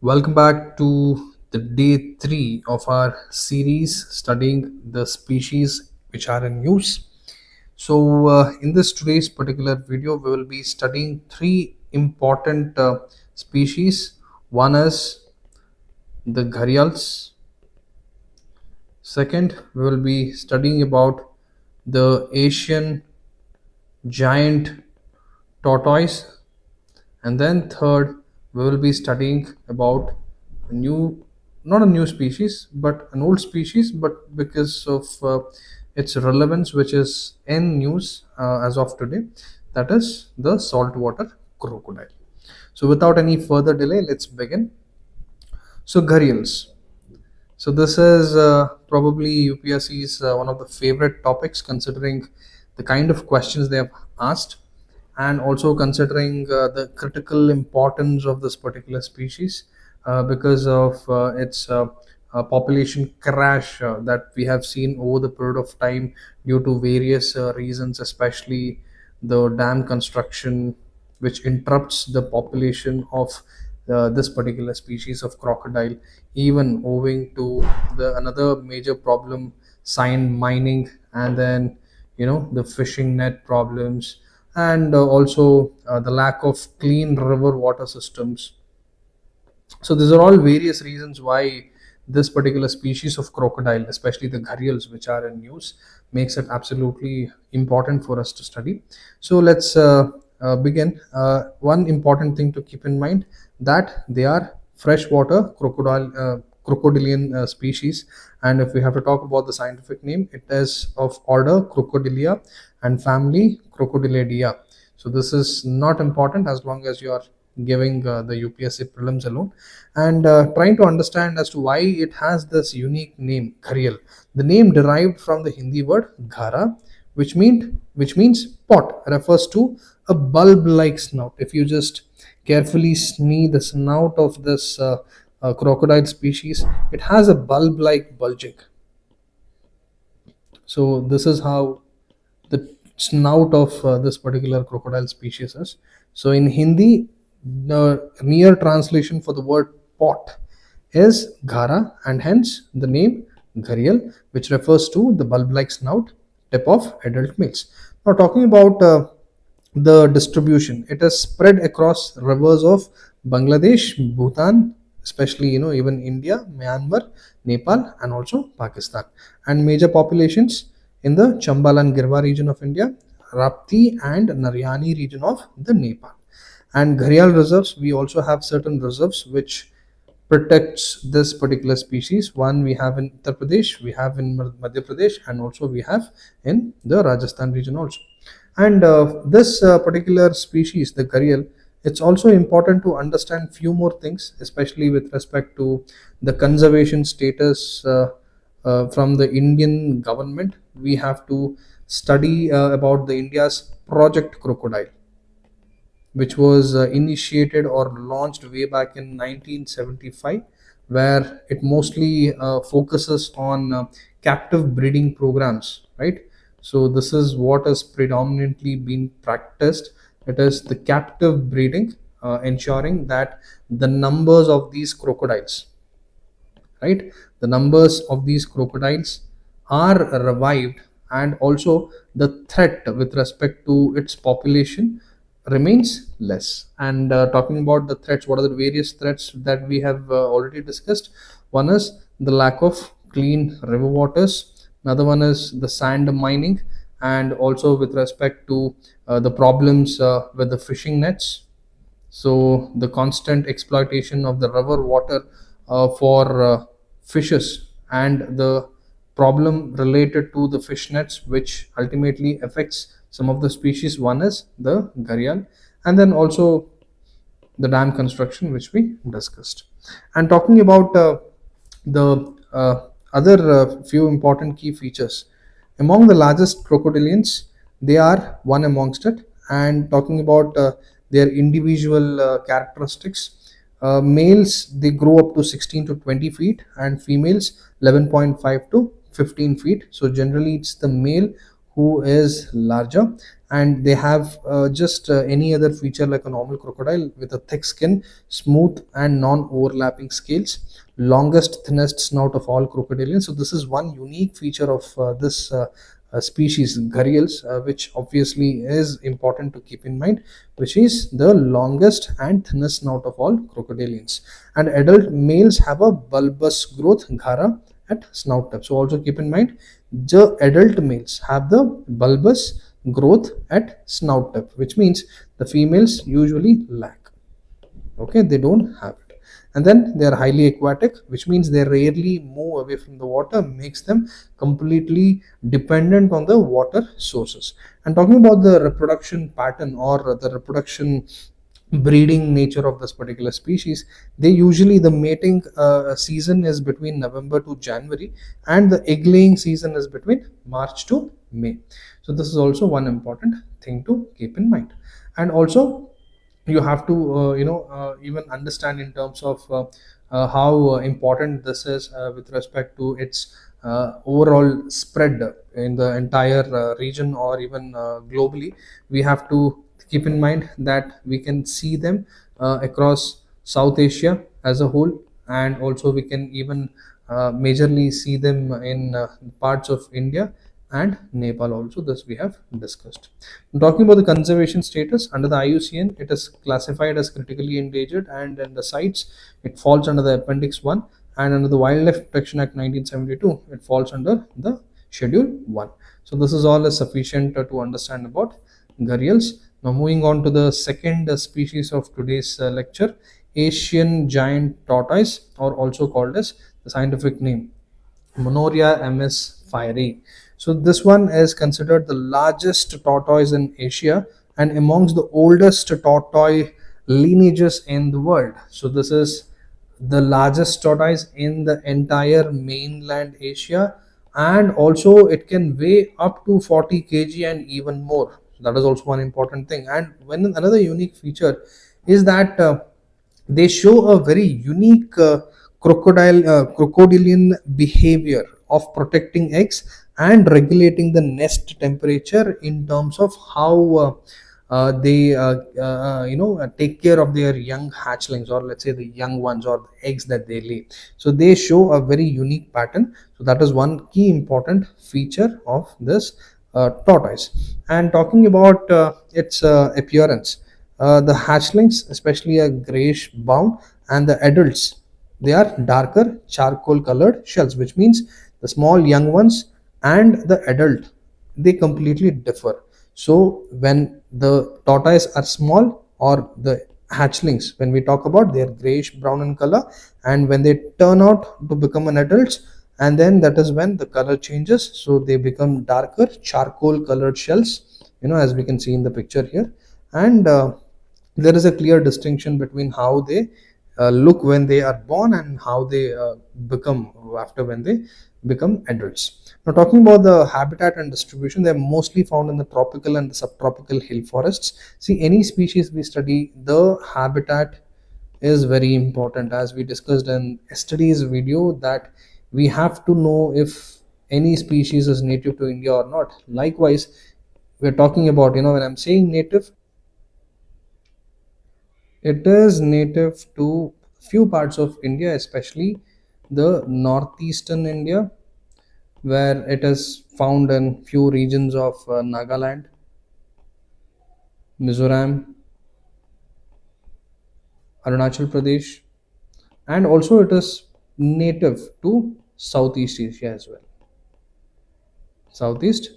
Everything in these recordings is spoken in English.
Welcome back to the day 3 of our series studying the species which are in use. In this today's particular video, we will be studying three important species. One is the gharials. Second, we will be studying about the Asian giant tortoise, and then third we will be studying about a new, not a new species but an old species, but because of its relevance which is in news as of today, that is the saltwater crocodile. So without any further delay, let's begin. So gharials, so this is probably UPSC's one of the favorite topics, considering the kind of questions they have asked, and also considering the critical importance of this particular species because of its population crash that we have seen over the period of time due to various reasons, especially the dam construction, which interrupts the population of this particular species of crocodile, even owing to the another major problem, sand mining, and then the fishing net problems, and also the lack of clean river water systems. So these are all various reasons why this particular species of crocodile, especially the gharials which are in use, makes it absolutely important for us to study. So let's begin. One important thing to keep in mind, that they are freshwater crocodilian species, and if we have to talk about the scientific name, it is of order Crocodilia and family Crocodilidae. So this is not important as long as you are giving the UPSC prelims alone, and trying to understand as to why it has this unique name, gharial. The name derived from the Hindi word ghara, which means pot, refers to a bulb-like snout. If you just carefully see the snout of this crocodile species, it has a bulb-like bulging. So this is how the snout of this particular crocodile species is. So in Hindi, the near translation for the word pot is ghara, and hence the name gharial, which refers to the bulb-like snout tip of adult males. Now, talking about the distribution, it is spread across rivers of Bangladesh, Bhutan, especially even India, Myanmar, Nepal, and also Pakistan, and major populations in the Chambal and Girwa region of India, Rapti and Naryani region of the Nepal. And gharial reserves, we also have certain reserves which protects this particular species. One we have in Uttar Pradesh, we have in Madhya Pradesh, and also we have in the Rajasthan region also. And this particular species, the gharial, it's also important to understand few more things, especially with respect to the conservation status from the Indian government. We have to study about the India's Project Crocodile, which was initiated or launched way back in 1975, where it mostly focuses on captive breeding programs, right? So this is what has predominantly been practiced. It is the captive breeding, ensuring that the numbers of these crocodiles, right, the numbers of these crocodiles are revived, and also the threat with respect to its population remains less. And talking about the threats, what are the various threats that we have already discussed? One is the lack of clean river waters, another one is the sand mining, and also with respect to the problems with the fishing nets. So the constant exploitation of the river water for fishes, and the problem related to the fish nets, which ultimately affects some of the species. One is the gharial, and then also the dam construction, which we discussed. And talking about the other few important key features, among the largest crocodilians, they are one amongst it. And talking about their individual characteristics, males, they grow up to 16 to 20 feet, and females 11.5 to 15 feet. So generally it's the male who is larger, and they have just any other feature like a normal crocodile, with a thick skin, smooth and non-overlapping scales, longest thinnest snout of all crocodilians. So this is one unique feature of this species gharials, which obviously is important to keep in mind, which is the longest and thinnest snout of all crocodilians. And adult males have a bulbous growth ghara at snout tip. So also keep in mind, the adult males have the bulbous growth at snout tip, which means the females usually lack. Okay, they don't have it. And then they are highly aquatic, which means they rarely move away from the water, makes them completely dependent on the water sources. And talking about the reproduction pattern or the reproduction breeding nature of this particular species, they usually, the mating season is between November to January, and the egg laying season is between March to May. So this is also one important thing to keep in mind. And also you have to even understand in terms of how important this is with respect to its overall spread in the entire region, or even globally. We have to keep in mind that we can see them across South Asia as a whole, and also we can even majorly see them in parts of India and Nepal also. This we have discussed. Talking about the conservation status under the IUCN, it is classified as critically endangered, and in the sites it falls under the Appendix 1, and under the Wildlife Protection Act 1972 it falls under the Schedule 1. So this is all is sufficient to understand about gharials. Now moving on to the second species of today's lecture, Asian giant tortoise, or also called as the scientific name Monoria ms fiery. So this one is considered the largest tortoise in Asia and amongst the oldest tortoise lineages in the world. So this is the largest tortoise in the entire mainland Asia, and also it can weigh up to 40 kg and even more. That is also one important thing. And when another unique feature is that they show a very unique crocodilian behavior of protecting eggs and regulating the nest temperature in terms of how they take care of their young hatchlings, or let's say the young ones, or the eggs that they lay. So they show a very unique pattern. So that is one key important feature of this tortoise. And talking about its appearance, the hatchlings especially are grayish brown, and the adults, they are darker charcoal colored shells, which means the small young ones and the adult, they completely differ. So when the tortoise are small, or the hatchlings, when we talk about, they are grayish brown in color, and when they turn out to become an adults, and then that is when the color changes, so they become darker charcoal colored shells, as we can see in the picture here. And there is a clear distinction between how they look when they are born and how they become after when they become adults. Now talking about the habitat and distribution, they are mostly found in the tropical and the subtropical hill forests. See, any species we study, the habitat is very important, as we discussed in yesterday's video, that we have to know if any species is native to India or not. Likewise, we're talking about, when I'm saying native, it is native to few parts of India, especially the northeastern India, where it is found in few regions of Nagaland, Mizoram, Arunachal Pradesh, and also it is native to Southeast Asia as well. Southeast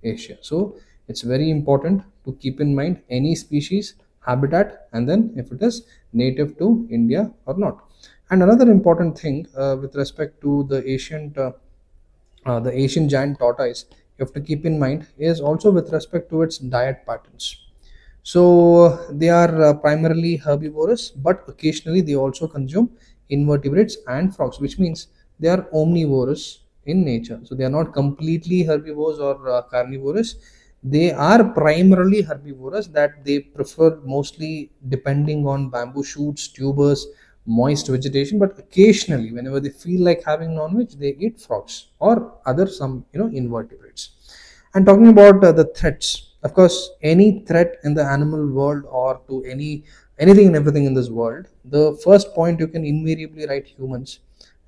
Asia. So it's very important to keep in mind any species, habitat, and then if it is native to India or not. And another important thing with respect to the Asian giant tortoise, you have to keep in mind is also with respect to its diet patterns. So they are primarily herbivorous, but occasionally they also consume invertebrates and frogs, which means they are omnivorous in nature. So they are not completely herbivores or carnivorous. They are primarily herbivorous, that they prefer mostly depending on bamboo shoots, tubers, moist vegetation, but occasionally whenever they feel like having non-veg, they eat frogs or other some invertebrates. And talking about the threats, Of course, any threat in the animal world or to anything and everything in this world, the first point you can invariably write humans.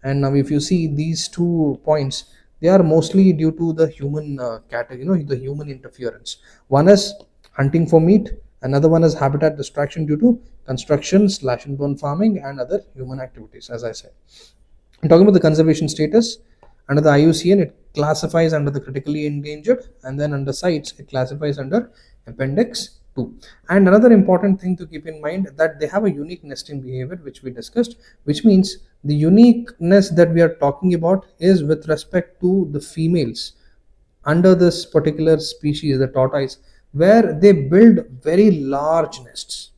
And now if you see these 2 points, they are mostly due to the human category, the human interference. One is hunting for meat, another one is habitat destruction due to construction, slash and burn farming, and other human activities, as I said. I'm talking about the conservation status. Under the IUCN, it classifies under the critically endangered, and then under CITES, it classifies under Appendix 2. And another important thing to keep in mind that they have a unique nesting behavior, which we discussed, which means the uniqueness that we are talking about is with respect to the females under this particular species, the tortoise, where they build very large nests.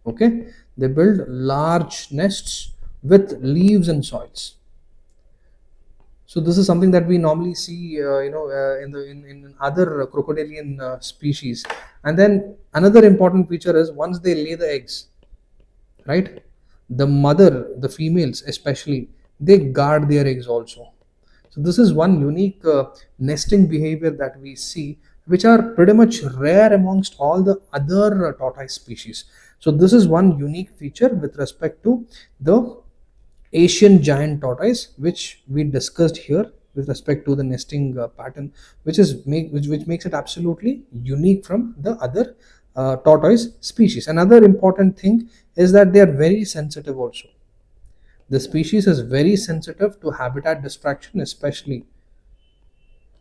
Okay, they build large nests with leaves and soils. So this is something that we normally see, in other crocodilian species. And then another important feature is once they lay the eggs, right? The mother, the females especially, they guard their eggs also. So this is one unique nesting behavior that we see, which are pretty much rare amongst all the other tortoise species. So this is one unique feature with respect to the Asian giant tortoise, which we discussed here with respect to the nesting pattern, which makes it absolutely unique from the other tortoise species. Another important thing is that they are very sensitive also. The species is very sensitive to habitat destruction, especially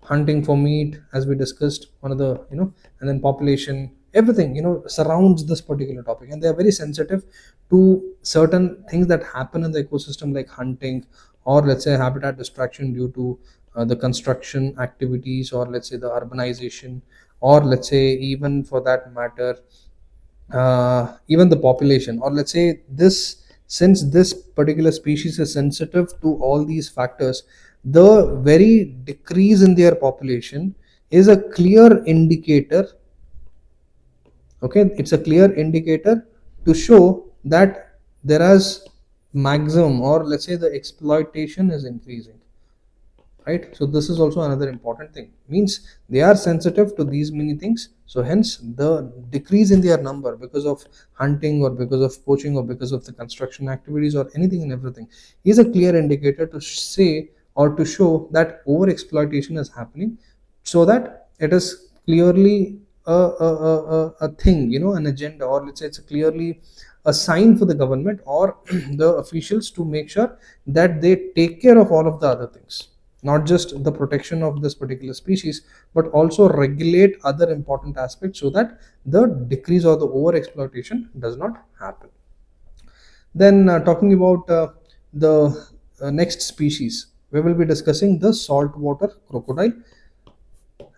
hunting for meat, as we discussed, one of the and then population, everything surrounds this particular topic, and they are very sensitive to certain things that happen in the ecosystem, like hunting, or let's say habitat destruction due to the construction activities, or let's say the urbanization, or let's say even for that matter even the population, or let's say this, since this particular species is sensitive to all these factors, the very decrease in their population is a clear indicator. Okay, it's a clear indicator to show that there is maximum, or let's say the exploitation is increasing, right? So this is also another important thing, means they are sensitive to these many things, so hence the decrease in their number because of hunting, or because of poaching, or because of the construction activities, or anything and everything, is a clear indicator to say or to show that over exploitation is happening, so that it is clearly a thing, an agenda, or let's say it's clearly a sign for the government or the officials to make sure that they take care of all of the other things, not just the protection of this particular species, but also regulate other important aspects so that the decrease or the over exploitation does not happen. Then talking about the next species, we will be discussing the saltwater crocodile,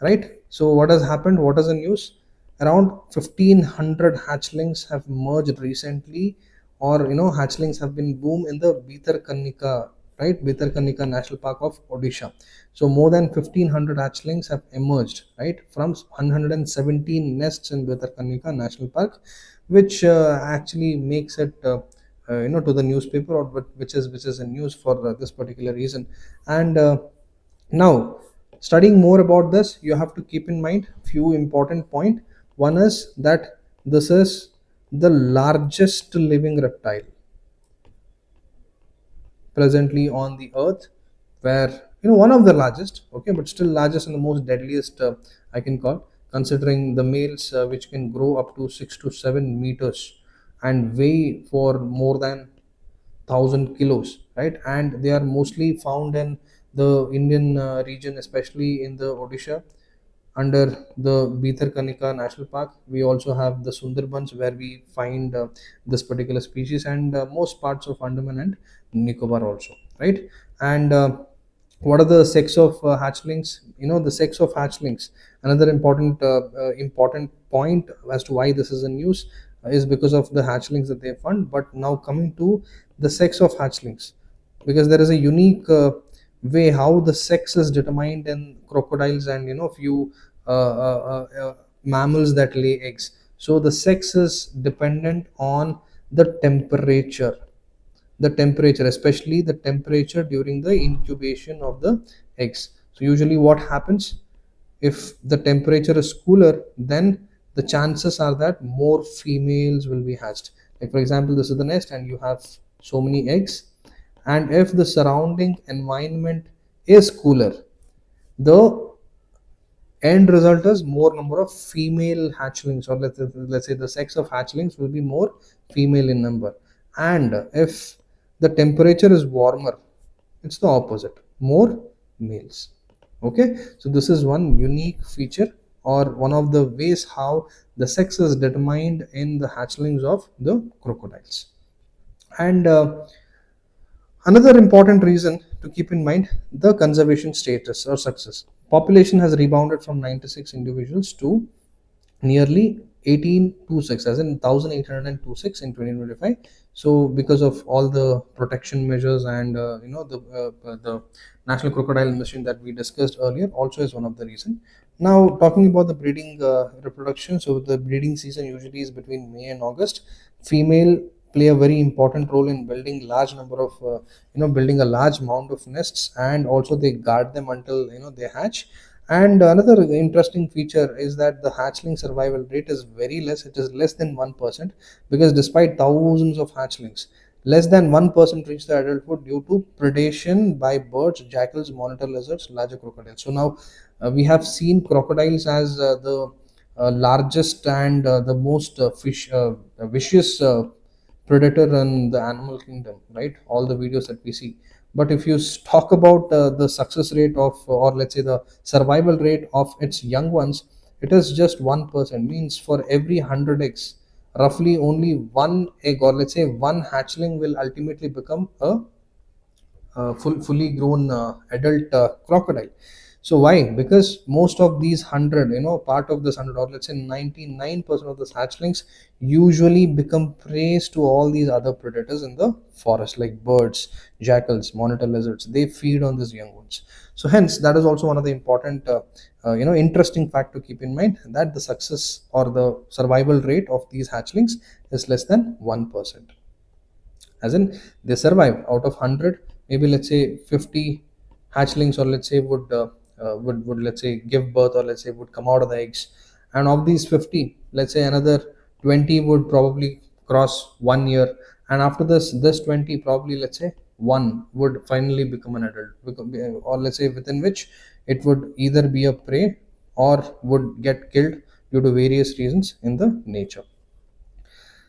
right? So what has happened, what is the news? Around 1500 hatchlings have emerged recently, or hatchlings have been boom in the Bhitarkanika, right? Bhitarkanika National Park of Odisha. So more than 1500 hatchlings have emerged, right, from 117 nests in Bhitarkanika National Park, which actually makes it to the newspaper, or which is a news for this particular reason. And now, studying more about this, you have to keep in mind few important point. One is that this is the largest living reptile presently on the earth, where one of the largest, okay, but still largest and the most deadliest, I can call, considering the males, which can grow up to 6 to 7 meters and weigh for more than 1000 kilos, right? And they are mostly found in the Indian region, especially in the Odisha, under the Bhitarkanika National Park. We also have the Sundarbans, where we find this particular species, and most parts of Andaman and Nicobar also, right? And what are the sex of hatchlings? The sex of hatchlings. Another important point as to why this is a news is because of the hatchlings that they found. But now coming to the sex of hatchlings, because there is a unique way how the sex is determined in crocodiles and few mammals that lay eggs. So the sex is dependent on the temperature, especially the temperature during the incubation of the eggs. So usually what happens, if the temperature is cooler, then the chances are that more females will be hatched. Like for example, this is the nest and you have so many eggs, and if the surrounding environment is cooler, the end result is more number of female hatchlings, or let's say the sex of hatchlings will be more female in number. And if the temperature is warmer, it's the opposite, more males. Okay, so this is one unique feature, or one of the ways how the sex is determined in the hatchlings of the crocodiles. And another important reason to keep in mind, the conservation status or success. Population has rebounded from 96 individuals to nearly 1826, as in 1826 in 2025. So because of all the protection measures and the national crocodile mission that we discussed earlier also is one of the reason. Now talking about the breeding reproduction, so the breeding season usually is between May and August. Female play a very important role in building large number of building a large amount of nests, and also they guard them until they hatch. And another interesting feature is that the hatchling survival rate is very less. It is less than 1%, because despite thousands of hatchlings, less than 1% reach the adulthood due to predation by birds, jackals, monitor lizards, larger crocodiles. So now we have seen crocodiles as the largest and the most vicious predator in the animal kingdom, right? All the videos that we see. But if you talk about the success rate of, or let's say the survival rate of its young ones, it is just 1%. Means for every 100 eggs, roughly only one egg, or let's say one hatchling, will ultimately become a fully grown adult crocodile. So why? Because most of these 100, part of this 100, or let's say 99% of the hatchlings usually become prey to all these other predators in the forest, like birds, jackals, monitor lizards. They feed on these young ones. So hence, that is also one of the important, interesting fact to keep in mind, that the success or the survival rate of these hatchlings is less than 1%. As in, they survive out of 100, maybe let's say 50 hatchlings, or let's say would let's say give birth, or let's say would come out of the eggs. And of these 50, let's say another 20 would probably cross 1 year, and after this 20, probably let's say one would finally become an adult, or let's say within which it would either be a prey or would get killed due to various reasons in the nature.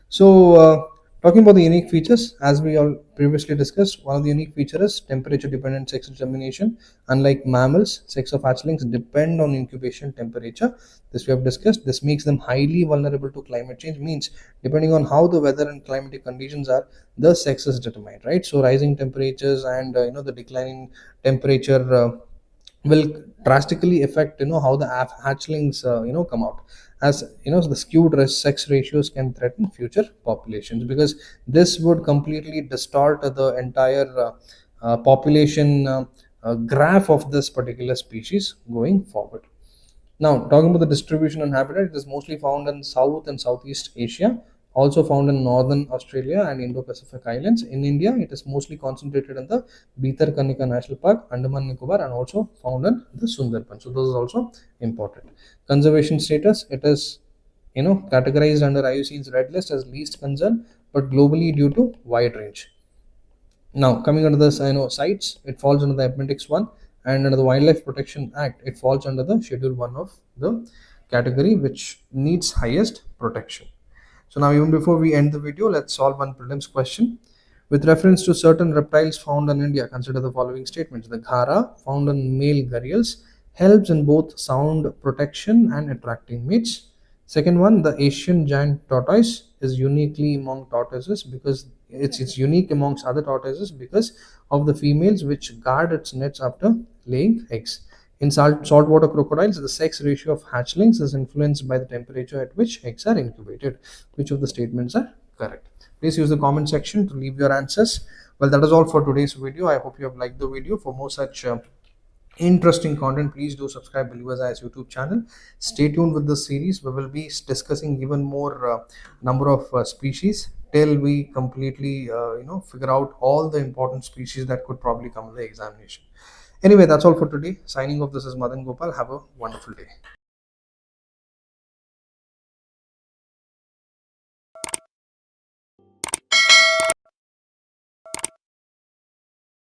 So, talking about the unique features, as we all previously discussed, one of the unique features is temperature dependent sex determination. Unlike mammals, sex of hatchlings depend on incubation temperature. This we have discussed. This makes them highly vulnerable to climate change. Means depending on how the weather and climatic conditions are, the sex is determined, right? So rising temperatures and the declining temperature will drastically affect how the hatchlings come out. As the skewed sex ratios can threaten future populations, because this would completely distort the entire population graph of this particular species going forward. Now, talking about the distribution and habitat, it is mostly found in South and Southeast Asia, also found in Northern Australia and Indo-Pacific Islands. In India, it is mostly concentrated in the Bhitarkanika National Park, Andaman Nicobar, and also found in the Sundarban. So, those is also important. Conservation status, it is categorized under IUCN's red list as least concern, but globally due to wide range. Now, coming under the sites, it falls under the Appendix 1, and under the Wildlife Protection Act, it falls under the Schedule 1 of the category which needs highest protection. So now, even before we end the video, let's solve one prelims question. With reference to certain reptiles found in India, consider the following statements. The ghara, found in male gharials, helps in both sound protection and attracting mates. Second one, the Asian giant tortoise is uniquely among tortoises because it's unique amongst other tortoises because of the females which guard its nets after laying eggs. In saltwater crocodiles, the sex ratio of hatchlings is influenced by the temperature at which eggs are incubated. Which of the statements are correct? Please use the comment section to leave your answers. Well, that is all for today's video. I hope you have liked the video. For more such interesting content, please do subscribe to IAS YouTube channel. Stay tuned with this series. We will be discussing even more number of species till we completely figure out all the important species that could probably come in the examination. Anyway, that's all for today. Signing off, this is Madan Gopal. Have a wonderful day.